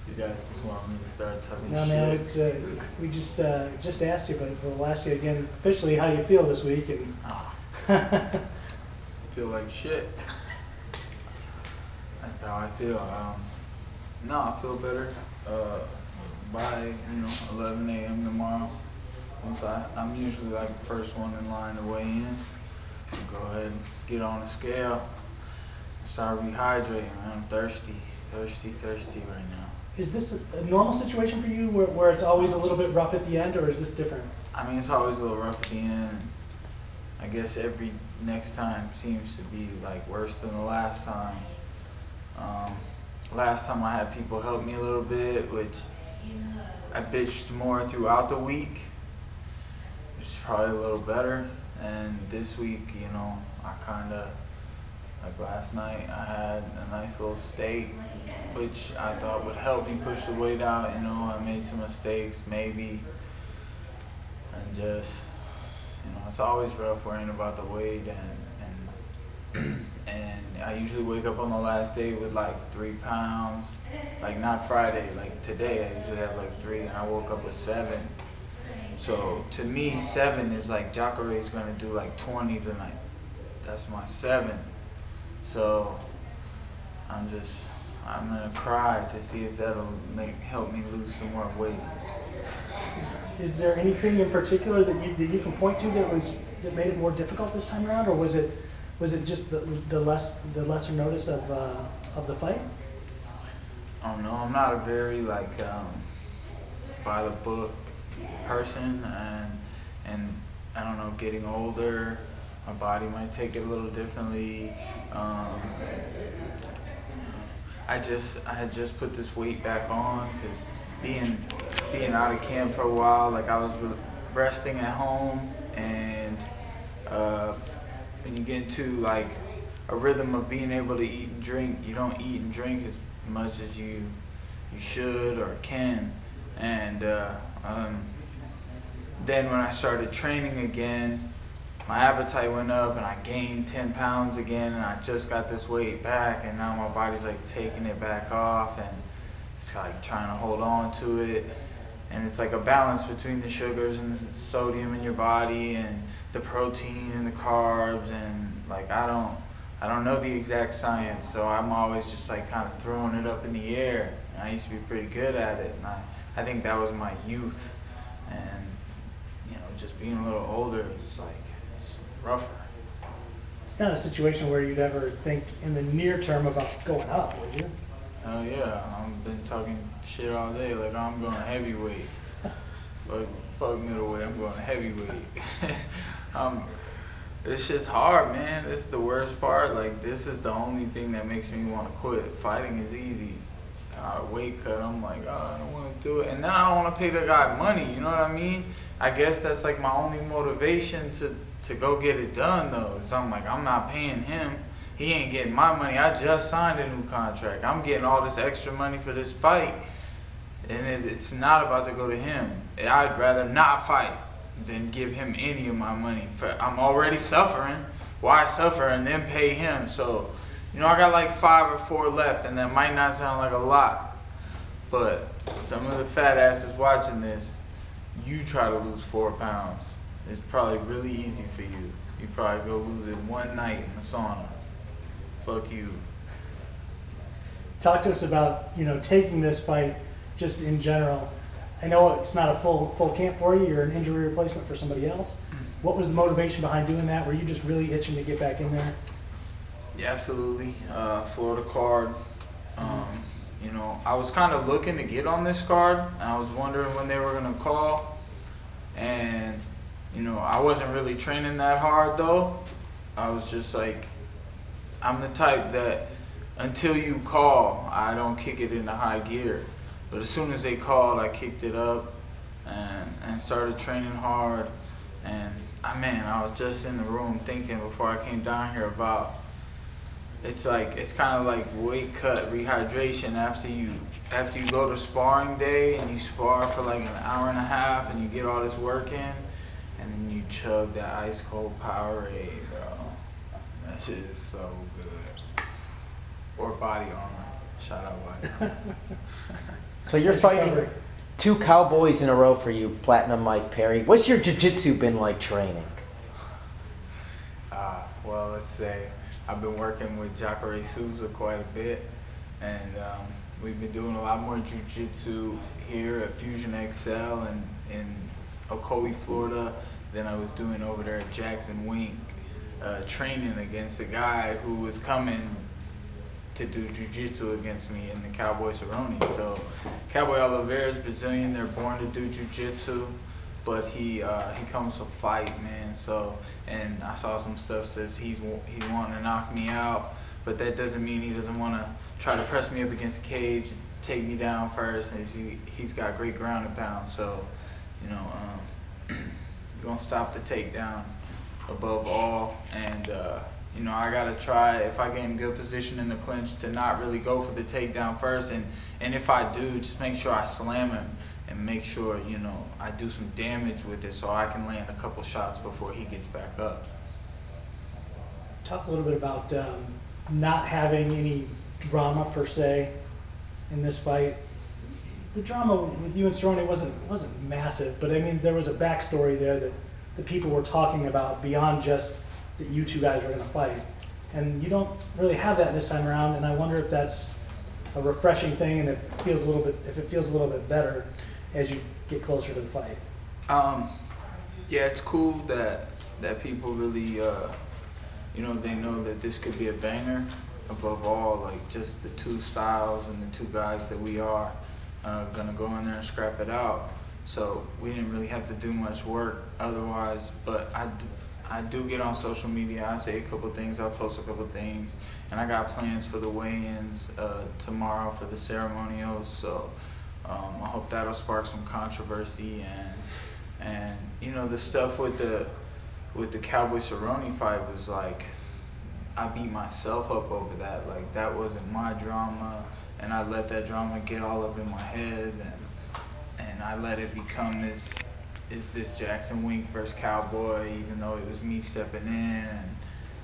You guys just want me to start talking No, shit? man, it's, we just asked you, but we'll ask you again officially how you feel this week. And I feel like shit. That's how I feel. No, I feel better by 11 a.m. tomorrow. Once I'm usually like the first one in line to weigh in. I'll go ahead and get on the scale. Start rehydrating. I'm thirsty right now. Is this a normal situation for you where it's always a little bit rough at the end, or is this different? I mean, it's always a little rough at the end. I guess every next time seems to be like worse than the last time. Last time I had people help me a little bit, which I bitched more throughout the week, which is probably a little better. And this week, I kind of, like last night, I had a nice little steak, which I thought would help me push the weight out. I made some mistakes, maybe, and just, it's always rough worrying about the weight, and I usually wake up on the last day with like 3 pounds, like not Friday, like today I usually have like 3, and I woke up with 7. So to me, 7 is like Jacare's gonna do like 20 tonight. That's my 7. So I'm gonna cry to see if that'll help me lose some more weight. Is there anything in particular that you can point to that made it more difficult this time around, or was it just the lesser notice of the fight? I don't know. I'm not a very by the book person, and I don't know. Getting older, my body might take it a little differently. I had just put this weight back on because being out of camp for a while, like I was resting at home, and when you get into like a rhythm of being able to eat and drink, you don't eat and drink as much as you should or can, and then when I started training again, my appetite went up and I gained 10 pounds again, and I just got this weight back, and now my body's like taking it back off, and it's like trying to hold on to it. And it's like a balance between the sugars and the sodium in your body and the protein and the carbs, and like I don't know the exact science, so I'm always just like kind of throwing it up in the air. And I used to be pretty good at it, and I think that was my youth, and just being a little older is like it's rougher. It's not a situation where you'd ever think in the near term about going up, would you? Oh yeah, I've been talking shit all day, like I'm going heavyweight. fuck middleweight, I'm going heavyweight. This shit's hard, man. This is the worst part. Like, this is the only thing that makes me want to quit. Fighting is easy. Weight cut, I'm like, oh, I don't want to do it. And then I don't want to pay the guy money, you know what I mean? I guess that's like my only motivation to go get it done, though. So I'm like, I'm not paying him. He ain't getting my money. I just signed a new contract. I'm getting all this extra money for this fight, and it's not about to go to him. I'd rather not fight than give him any of my money. I'm already suffering. Why suffer and then pay him? So, I got like 5 or 4 left, and that might not sound like a lot, but some of the fat asses watching this, you try to lose 4 pounds. It's probably really easy for you. You probably go lose it one night in the sauna. Fuck you. Talk to us about, taking this fight just in general. I know it's not a full camp for you. You're an injury replacement for somebody else. What was the motivation behind doing that? Were you just really itching to get back in there? Yeah, absolutely. Florida card. I was kind of looking to get on this card, and I was wondering when they were going to call. And, I wasn't really training that hard, though. I was just like, I'm the type that until you call, I don't kick it into high gear. But as soon as they called, I kicked it up and started training hard. And, I was just in the room thinking before I came down here about it's kind of like weight cut rehydration after you go to sparring day and you spar for like an hour and a half and you get all this work in, and then you chug that ice cold Powerade, bro. That shit is so good. Or body armor. Shout out White. So you're fighting 2 cowboys in a row for you, Platinum Mike Perry. What's your jiu-jitsu been like training? Well, let's say I've been working with Jacare Souza quite a bit, and we've been doing a lot more jiu-jitsu here at Fusion XL and in Ocoee, Florida, than I was doing over there at Jackson Wink, training against a guy who was coming to do jiu-jitsu against me in the Cowboy Cerrone. So Cowboy Oliveira is Brazilian. They're born to do jiu-jitsu, but he comes to fight, man. So, and I saw some stuff says he's wanting to knock me out, but that doesn't mean he doesn't want to try to press me up against the cage and take me down first. And he's got great ground and pound. So, you know, gonna stop the takedown above all, and you know, I gotta try, if I get in good position in the clinch, to not really go for the takedown first, and if I do, just make sure I slam him and make sure, you know, I do some damage with it so I can land a couple shots before he gets back up. Talk a little bit about not having any drama per se in this fight. The drama with you and Cerrone wasn't massive, but I mean, there was a backstory there that the people were talking about beyond just that you two guys were going to fight. And you don't really have that this time around, and I wonder if that's a refreshing thing, and if it feels a little bit better as you get closer to the fight. Yeah, it's cool that people really, you know, they know that this could be a banger. Above all, like, just the 2 styles and the 2 guys that we are gonna go in there and scrap it out. So we didn't really have to do much work otherwise, but I do get on social media. I say a couple things, I'll post a couple things, and I got plans for the weigh-ins tomorrow for the ceremonials. So I hope that'll spark some controversy, and you know, the stuff with the Cowboy Cerrone fight was like, I beat myself up over that. Like, that wasn't my drama, and I let that drama get all up in my head, and I let it become this Jackson Wink versus Cowboy, even though it was me stepping in,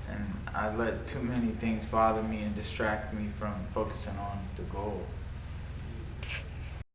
and I let too many things bother me and distract me from focusing on the goal.